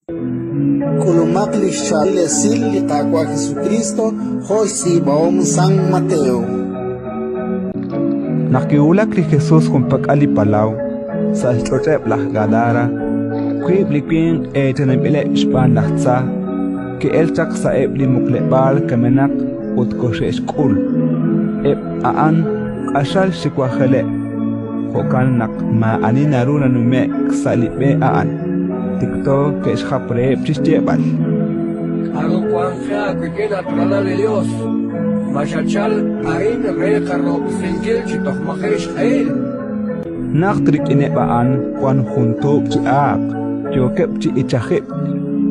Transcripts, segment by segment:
Kulumakli Shale Sil Litakwa Jesucristo, Josi Baom San Mateo. Nakiulak li Jesús kumpak alipalau, sa chotep lah Gadara, kuib likpin etenem ile shpan lahtsa, ki elchak sa ebli muklebal kemenak ut koshe skul. Eb aan ashal shikwahele, hokan nak ma aninaruna nume ksalibe aan. TikTok que es japre pchistiebal. Algo cuanja que queda trala de Dios. Machachal ain recarro sengil chitoch mahesh ail. Nachtrik inebaan kwan junto chiak, jokep chi ichahip,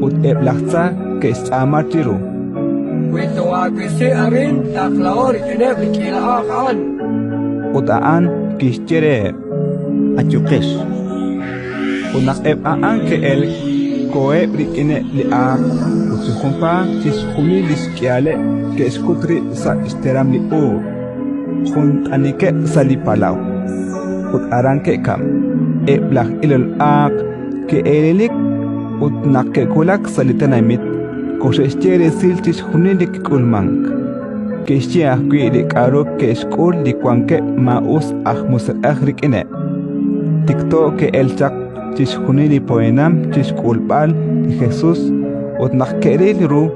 ut eblachza que es amartiru. Wito agese arin taklaor ineblik ilahan. Ut aan kischere achukesh. Unak aan ke el koe brikine liak utsumpa tis humilis kiale ke skutri sa isteram li u junt anike salipalau ut aranke kam blak ilal ak ke elilik ut nakke kulak salitanamit ko shestere siltis hunilik kulmank ke shia kwili karo ke skul di kwanke maus ahmus akhrikine TikTok ke elchak tis hunili poenam tis kulpal Jesús ut nak kereliru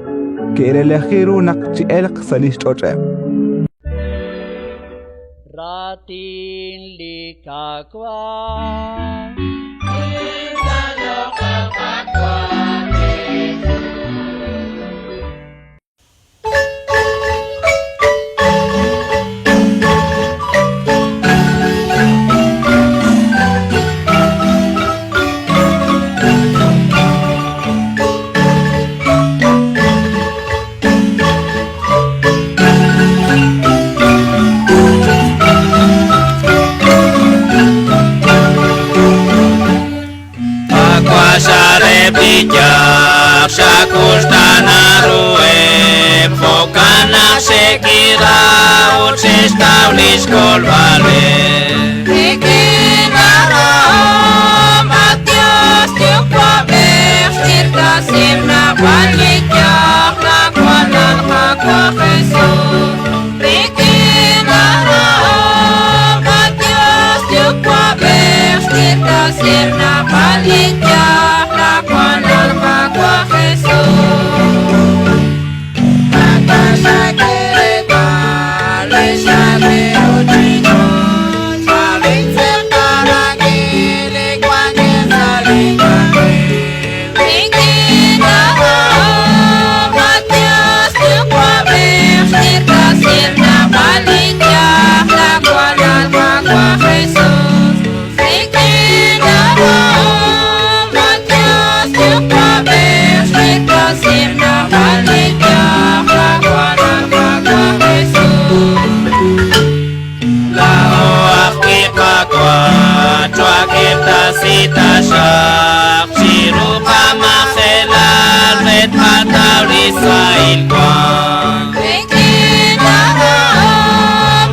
kerelehiru nak ti elq salis toche ratin likakwa bijak sakustana ruem fokana sekira utsis taulis kolbale Ikinara Matias tiukwa bersirta sirna balikyak nakwanan kakwa Jesus Ikinara Matias tiukwa bersirta sirna balikyak nakwanan kakwa Jesus Makasakirita lesale ujino saling sekarang ini kuangin saling kagil Ikinara Matias tiukwa bersirta sirna balikyak nakwanan kakwa Jesus Ikinara Matias tiukwa bersirta sirna balikyak nakwanan kakwa Jesus lao akipakwa chwakita sita shak chirupa makhelal vet patawlisa ilkwan Ikinara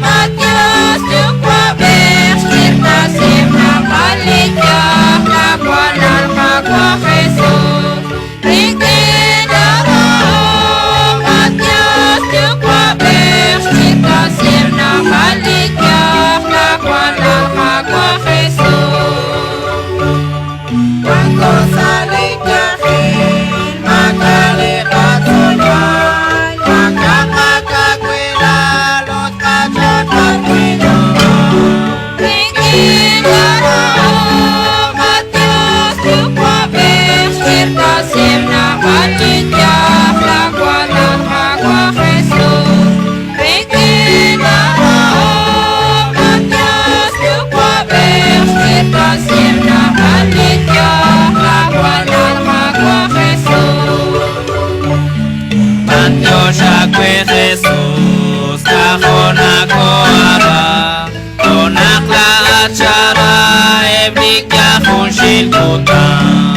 Matias tiukwa bersirta sirna balikyak nakwanan kakwa Jesus Ikinara Matias tiukwa bersirta sirna balikyak nakwanan kakwa Jesus Kanto saling kahil magalikat sulay Magkakakakwilalot kachotan kinuman Ikinara Matias tiukwa bersirta sirna balikyak nakwanan kakwa Jesus Ikinara Matias tiukwa bersirta sirna balikyak nakwanan kakwa Jesus Tanyo shakwe Jesus kahona koara konak la achara eblik ya khunshil kutan